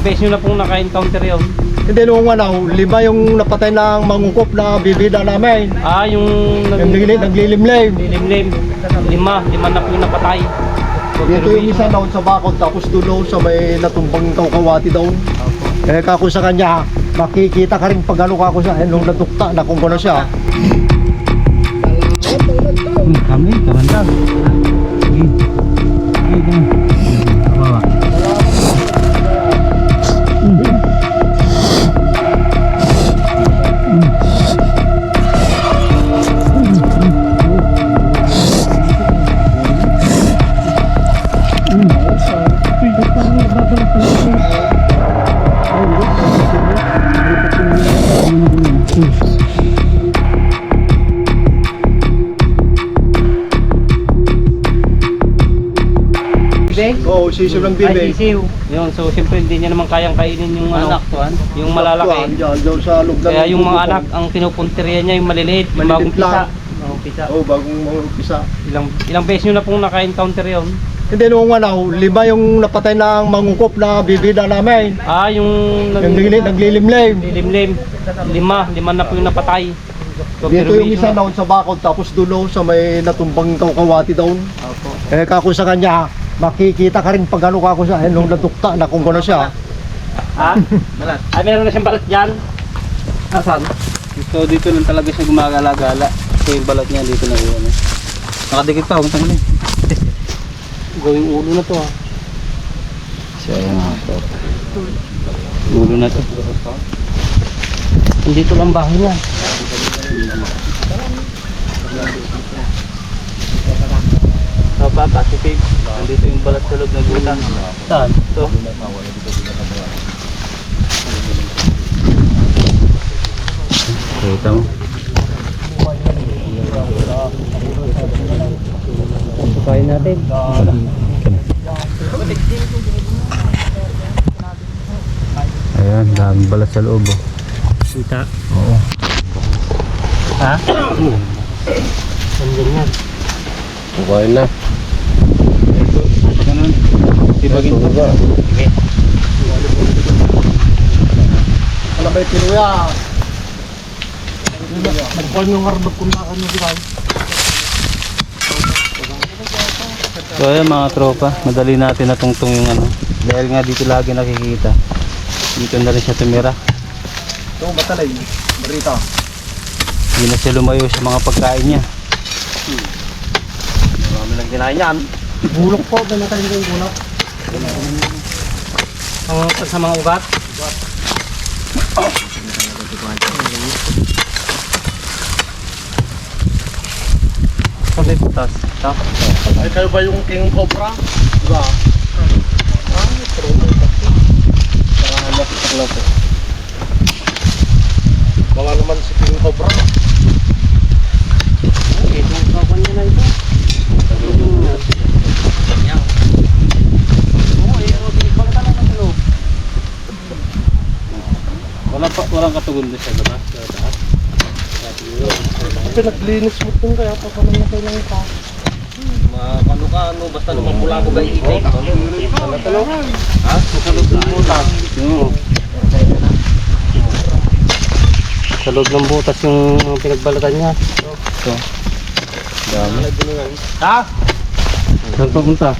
Ilang beses nyo na pong naka-encounter yun? Hindi, nung ano, 5 yung napatay ng mangungkop na bibida namin. Yung Naglilimlim. lilimlim. Lima na po yung napatay. So, Dito yung isa doon sa bakod, tapos dulo sa may natumbang kawkawati doon. Eh kako sa kanya, makikita ka rin pag ano kako sa nung natukta na kung gano'n siya. Kami, kamandag. Sige. Sige. Bawa. Oo, sisiw ng bibig. Sisiw. Yun, so siyempre hindi niya naman kayang kainin yung anak tuan, yung malalaki. Diyan sa loob ng Kaya yung mga anak, ang pinupunteriya niya yung maliliit, yung bagong pisa. Bagong pisa. Oo, bagong umpisa. Ilang beses nyo na pong naka-encounter yun? Hindi, nung ano, 5 yung napatay ng mangungkop na bibida namin. Yung Naglilimlim. lilimlim. Lima na po yung napatay. So, Dito yung isa doon sa bakod, tapos dulo sa may natumbang kawkawati doon. Opo. Eh kako sa kanya, makikita ka rin pag ano kako sa nung natukta na kung gano'n siya. Balat? Meron na siyang balat dyan. Asan? Dito lang talaga siya gumagala-gala. So yung balat niya dito na yun. Nakadikit pa, huwag tanggalin. Gawing ulo na to Siya yan to. Ulo na to. Dito lang bahay niya. Papa, si Pig. Nandito yung balat sa loob ng gutang. Saan? Ito. Kita mo? Pakain natin. Ayan, daming balat sa loob. Kita. Oo. Ha? Nandiyan yan. Kukain na. Ganun. Ibagin ko. Sige. Ano ba yung pinuya? Nagpon yung harbot kung na ano di ba? So ayan mga tropa, madali natin natungtong yung ano. Dahil nga dito lagi nakikita. Dito na rin siya tumira. Ito, batalay. Barita. Hindi na siya lumayo sa mga pagkain niya. Marami lang kinain yan. Bulok po, ganun yung bulok. Sa mga ugat? Sabi putas. Ay, kayo ba yung King Cobra? Diba? Wala naman si King Cobra. Itong kapan niya na ito. Walang katugon doon siya, diba? Sa taas. Pinaglinis mo dun kaya pa naman na kailangan pa. Ano ka, ano, basta naman pula ko ba iitay? Ano? Ha? Sa loob ng butas. Sa loob ng butas yung pinagbalatan niya. Ito. Dami. Ha? Saan papunta?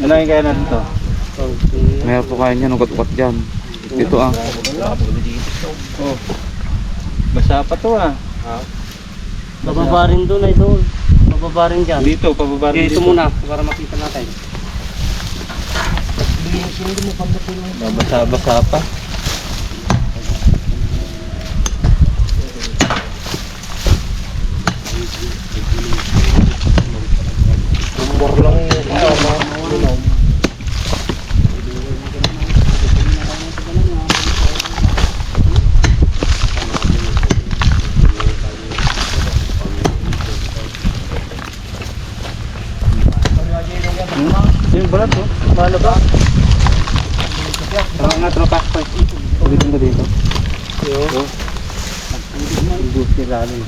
Nalangin kaya natin ito. Meron po kain yan, ugat-ugat dyan. Ito ah. Oh. Basa pa to Bababa rin doon ay doon. Bababa rin dyan. Dito, pababa rin Dito muna para makita natin. Babasa pa. Umor lang yung kasama. Yung balat Malo ba? Tama nga tropa. Ulitin ko dito. Yo. Ang gusto nila rin.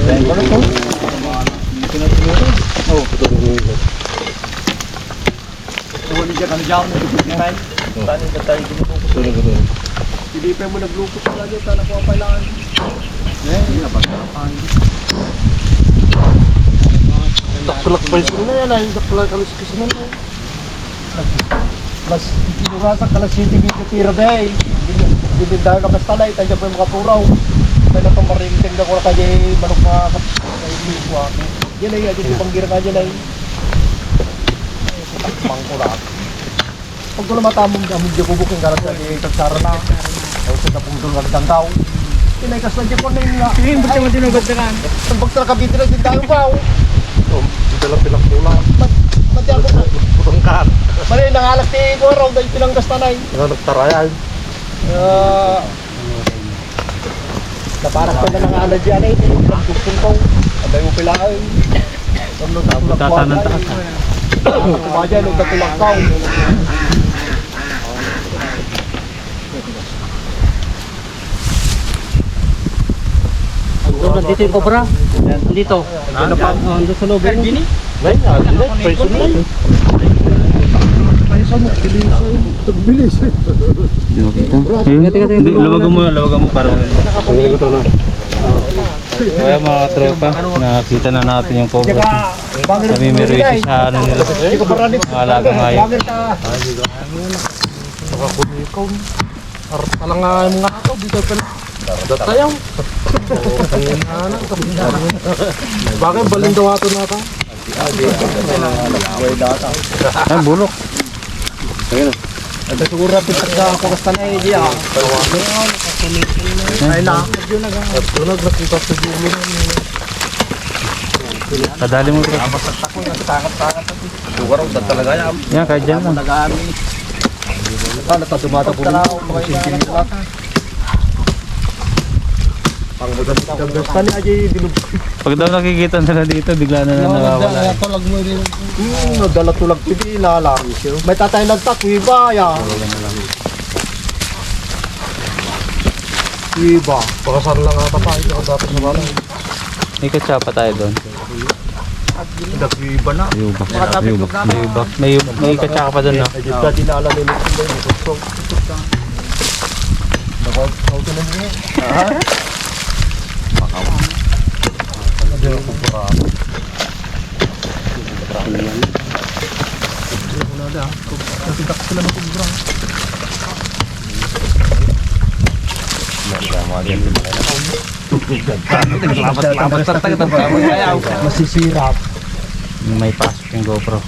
Ano to? Oh, wala dyan kami dyan. Tani ka tayo ginubuko. Hindi pa mo naglukot pala dyan. Tana ko ang kailangan. Eh, napagkarapan. Takulak pa yung na yan ay. Takulak kalis na yan. Mas pinurasak ka lang city gito tira day. Hindi dahil ka basta lay. Tayo pa yung mga turaw. Tayo na itong mariting na ko na kaya manok na kayo. Yan ay, yan yung panggira ka dyan ay. Takpang ko lang. Pag ko na matamong gamit dyan bubuking karat na di kagsara na. Ayaw sa tapong doon nagdang daw. Pinaykas na dyan ko na yun nga. Hindi mo siya dinugod na kan. Ang bagtara kabiti na dyan tayo ba? Dalang pinagkulang. Mati ako na. Putangkan. Mali, nangalak ni Goro dahil pinanggastan ay. Nagtarayan. Naparang ko na nangalad dyan ay. Nagtugtong ko. Abay mo pila ay. Tatanan taas. Kumadya, nagtatulang ka. Dito yung cobra. Dito. Ano pa? Ando sa loob. Gini? May nga, person na yun. Tagbilis. Luwagan mo para. Kaya mga tropa, nakita na natin yung cobra. Namimiro ito sa ano nila. Mga alaga ngayon. Nakakunikaw. Talang nga yung mga ako, dito ka na. Datayang. Bakit balin daw ato na ka? Ay, bulok. Ito siguro pitak na ako kasta na iya. Ay na. Ito nakita sa dulo. Kadali mo bro. Siguro sa talaga yan. Yan, kahit dyan lang. Ano ta dumata po na ako mga sintin lang. Pang maganda ni aja dilub. Pag daw nakikita nila dito, bigla na nawawala. Nadala tulag pili ilalang. May tatay nagtakwi ba ya? Iba, pakasar lang ata pa ito dapat sa balay. May katsapa tayo doon. Nagwiba na. May katsaka pa doon, no? Ay dito dinala ni Lucio ni Tutok. Dapat kau to lang ni. Ha? Makawa. Ada kubra. Ada. Tidak sila ng kubra. Masisirap. May pasok yung GoPro.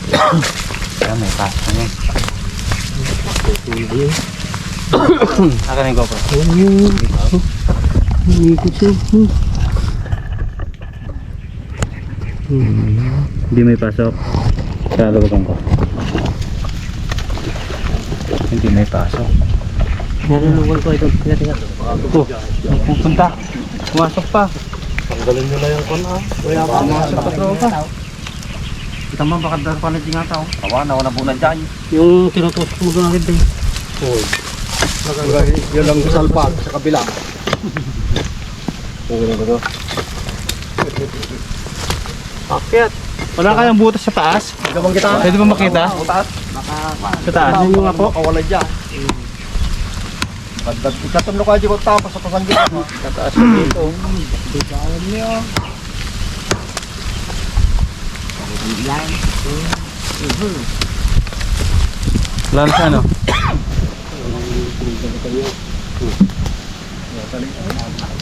Ayan, may pasok na yun. Akan yung GoPro. Hindi may pasok. Kalabagan ko. Hindi may pasok. Naluluwan ko ito. Tingnan. Pupunta. Pumasok pa. Tanggalin nyo na yung kana. Kaya Pumasok pa tropa. Kita mo baka dahil pa natin nga tao. Awa na wala bulan dyan. Yung tinutusok mo doon agad eh. Hoy. Yun lang salpag sa kabila. Okay na ba ito? Akyat. Wala kayang butas sa taas? Gamang kita. Pwede ba makita? Utaas. Sa taas? Yun yung ako. Kawalan dyan. Ikatunlo ka dyan ko tapos sa pasanggit. Sa taas dito. Bawal niyo. Wala sa ano?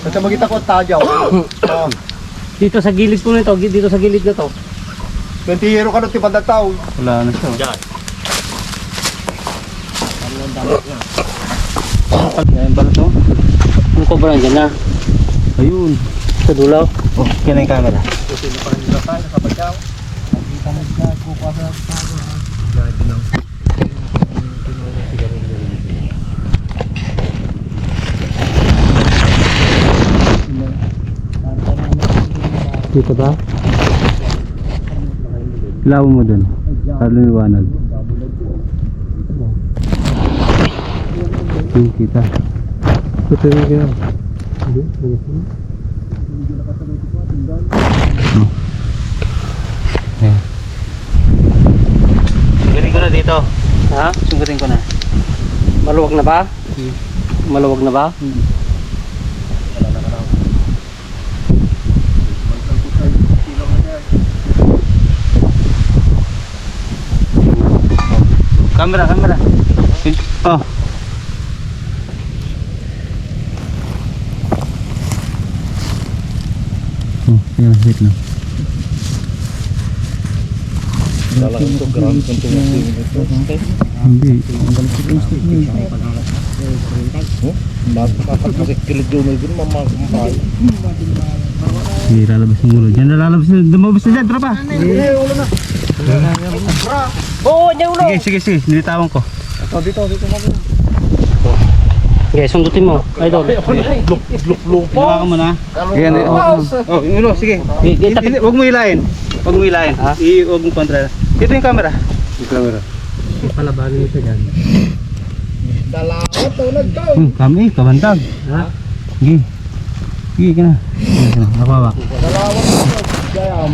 Kasi magkita ko tajaw. Dito sa gilid po nito, dito sa gilid na to. 20 euro ka doon tipandag tao. Wala na siya. Yan ba ito? Ang cobra dyan na. Ayun. Sa dulaw. Oh, yan ang camera. Dito ba? Ilaw mo dun. Para lumiwanag. Yung kita. Ito yung kaya. Ha? Sunggatin ko na. Maluwag na ba? Maluwag na ba? Kamera. Oh. Oh, yan, wait lang. Hindi. Hindi, lalabas yung ulo. Diyan na lalabas na. Dumabas na dyan, tropa. Oo, niya ulo! Sige. Nilitawan ko. Dito. Okay, sundutin mo. Idol. Ginawa ko muna. Yan, oh, yung ulo, sige. Huwag mo hilahin. Huwag mo kontra. Ito yung camera. Palabanin ito dyan. Dalawat tulad ko. Kami, kabantag. Ha? Sige ka na. Nakawak. Dalawat tulad. Jam.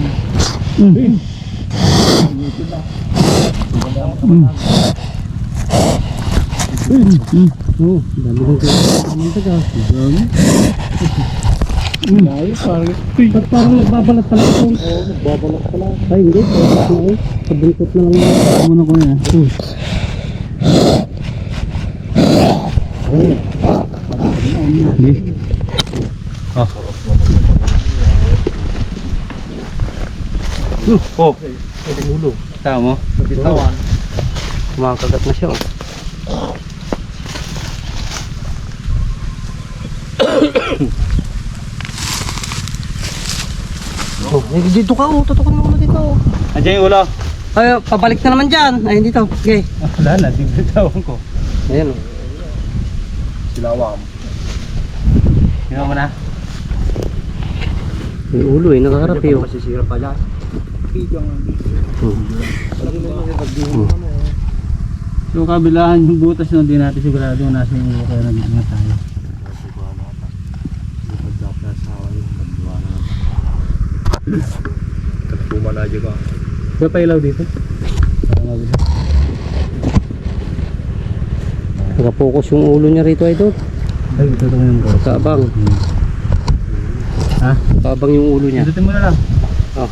Oo, dami kong kaya. Ba't parang nagbabalat pala ito? Oo, nagbabalak pala. Ay, hindi. Pabuntot na lang yan. Muna ko yan. Sige. Oh. Oh. Ulo. Tama mo? Sa bitawan. Kumakagat na siya. Oh, dito ka, tutukan mo dito. Andiyan yung ulo. Ay, pabalik na naman dyan. Ay, dito. Okay. Wala na, tigbitawan ko. Ayan o. Silawam. Ginawa mo na. Yung ulo eh, nakakarap eh. oh. Masisira pa yan. So kabilaan yung butas nung di natin sigurado nasa yung ulo kaya nag-ingat tayo. Tuma na dyan ka. Kaya pa ilaw dito? Para mabila. Nakapokus yung ulo niya rito, idol. Ay, ito yung ulo. Kaabang. Ha? Kaabang yung ulo niya. Pindutin mo na lang. Oh.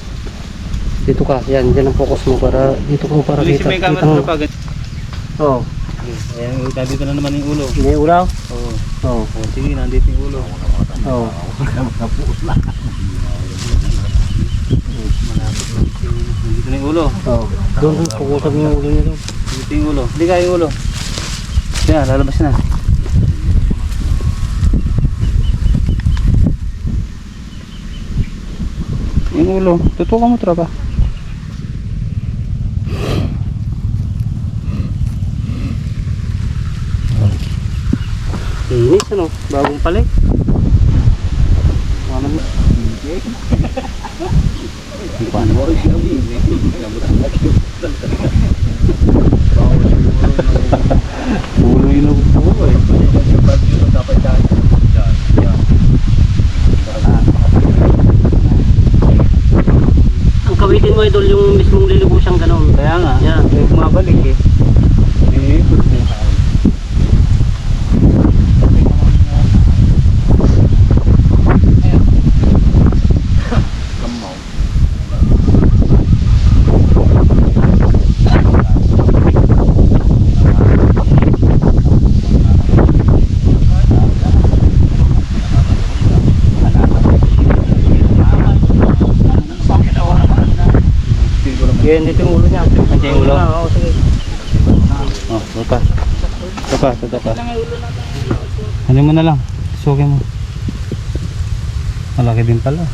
Dito ka. Yan, dyan ang focus mo para dito ko para Tulisin kita. mo yung camera Kita mo mo. pagod. Oh. Ayan, dito na naman yung ulo. May ulaw? Oo. Oh. Oh, sige, nandito yung ulo. Oh. Nandito na yung ulo. Oh. Doon, pukusan mo yung ulo niya doon. Nandito yung ulo. Hindi kaya yung ulo. Yan, lalabas na. Yung ulo. Tutukan mo, tropa. Inis, ano? Bagong palik. Ano mo? Ulo yung ulo eh. Ang kawitin mo, idol, yung mismong liligo siyang gano'n. Kaya nga, Yan. may bumabalik eh. Yan, dito yung ulo niya. Andiyan yung ulo? Oo, sige. Oh, tropa. Tropa. Ano mo na lang. Sukin mo. Malaki din pala.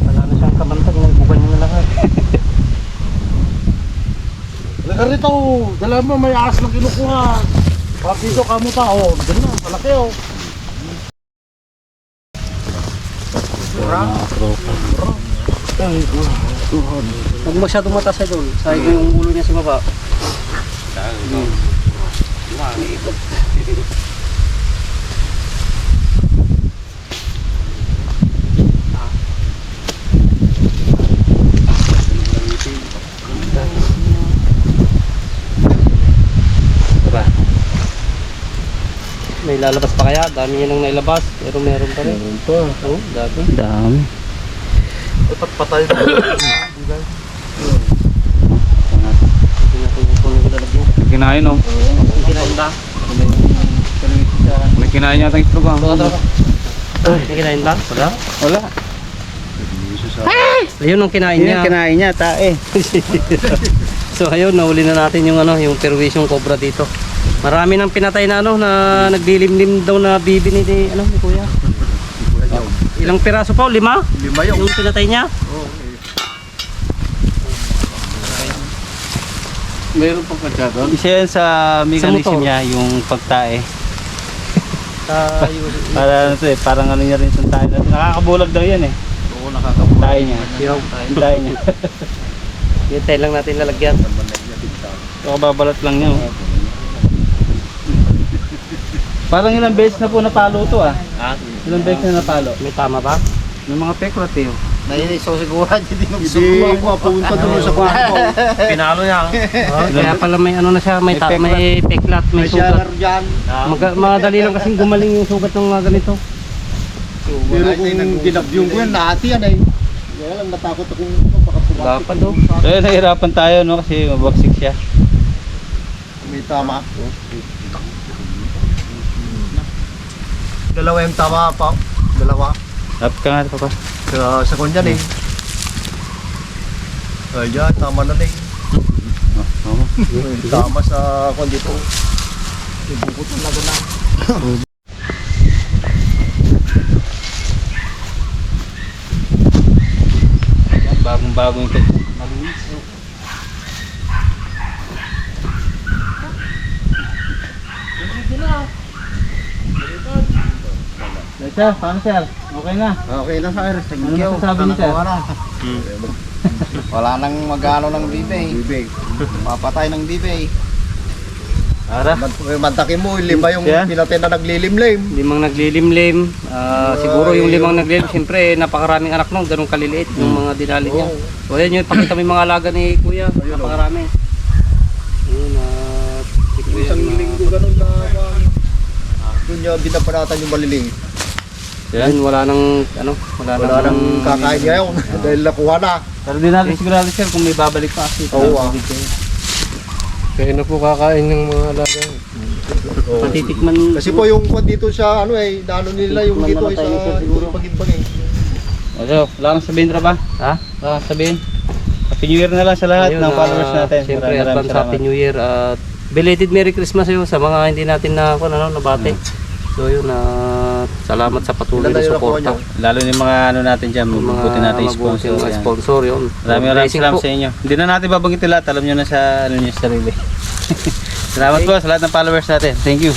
Wala na siyang kabantag. Nagbugan niya na lahat. Halika rito. Dala mo, may aas na kinukuha. Bakit dito ka mo pa? Oh, dyan na. Malaki oh. Huwag masyadong mataas, idol. Sabi ko yung ulo niya sa baba. lalabas pa kaya? Dami niya nang nailabas. Pero meron pa rin. Meron pa. Oo, dami. Dami. Dapat patay na. Hindi natin yung kung nilalagyan. May kinain oh. Kinain ba? May kinain yata yung itlog ah. May kinain ba? Wala. Wala. Ayun ang kinain Yun niya. yung kinain niya, tae. So ayun, nahuli na natin yung ano, yung perwisyong cobra dito. Marami nang pinatay na ano, na naglilimlim daw na bibi ni ano, ni Kuya. Ilang piraso pa? 5? 5 yun. Yung pinatay niya? Meron pang kadya doon. Isa yan sa mechanism motor. niya, yung pagtae. Tayo. Para ano to eh, parang ano niya rin sa tae. Nakakabulag daw yan eh. Oo, nakakabuhay. Tae niya. Yung tae niya. Hintay lang natin lalagyan. So, babalat lang niya. Oh. Parang ilang beses na po napalo to ah. Ilang beses na napalo. May tama ba? Yung mga peklat eh. Hindi mapunta doon sa kwarto. Pinalo niya. Kaya pala may ano na siya, may peklat, may May sugat. shaler dyan. Madali lang kasing gumaling yung sugat ng mga ganito. Pero kung ginabyong ko yan, nahati yan eh. Kaya lang natakot akong baka pumasok. Dapat, oh. Kaya nahirapan tayo no kasi mabagsik siya. May tama. Dalawa yung tama pa. Dalawa. Lapit ka nga papa. Sa kanya eh. Ayan, tama na eh. Oo. Tama sa kwan dito. Ibukot talaga na. Bagong-bagong ito. Sir, paano sir? Okay na? Okay na sir. Ano masasabi niyo sir? Wala nang mag-ano ng bibig. Mapatay ng bibig. Ara? Mantakin mo, 5 yung Yeah. pinatay na naglilimlim. 5 naglilimlim. Siguro yung 5 naglilimlim, siyempre napakaraming anak nung ganun kaliliit yung mga dinali niya. So ayan yun, pakita mo yung mga alaga ni Kuya. Napakarami. Ayun, si Kuya. Isang linggo ganun na doon niya binaparatan yung maliling. Ayun, wala nang Wala nang kakain ngayon dahil nakuha na. Pero di natin sigurado sir kung may babalik pa kasi. Oo, ah. Kaya na po kakain ng mga alaga. patitikman. Kasi po yung kwan dito sa ano eh, naano nila yung dito eh, sa pagimbang eh. So, wala kang sabihin ba? Ha? Wala kang sabihin. Happy New Year na lang sa lahat Ayun, ng followers natin. Siyempre, Maraming advance Happy New Year at belated Merry Christmas yun sa mga hindi natin na nabate. So yun, salamat sa patuloy na suporta. Lalo yung mga ano natin dyan, mabuti natin sponsor. mga Yan. sponsor yun. Maraming Blessing salamat po. sa inyo. Hindi na natin babanggitin lahat, alam nyo na sa ano nyo sarili. Salamat po sa lahat ng followers natin. Thank you.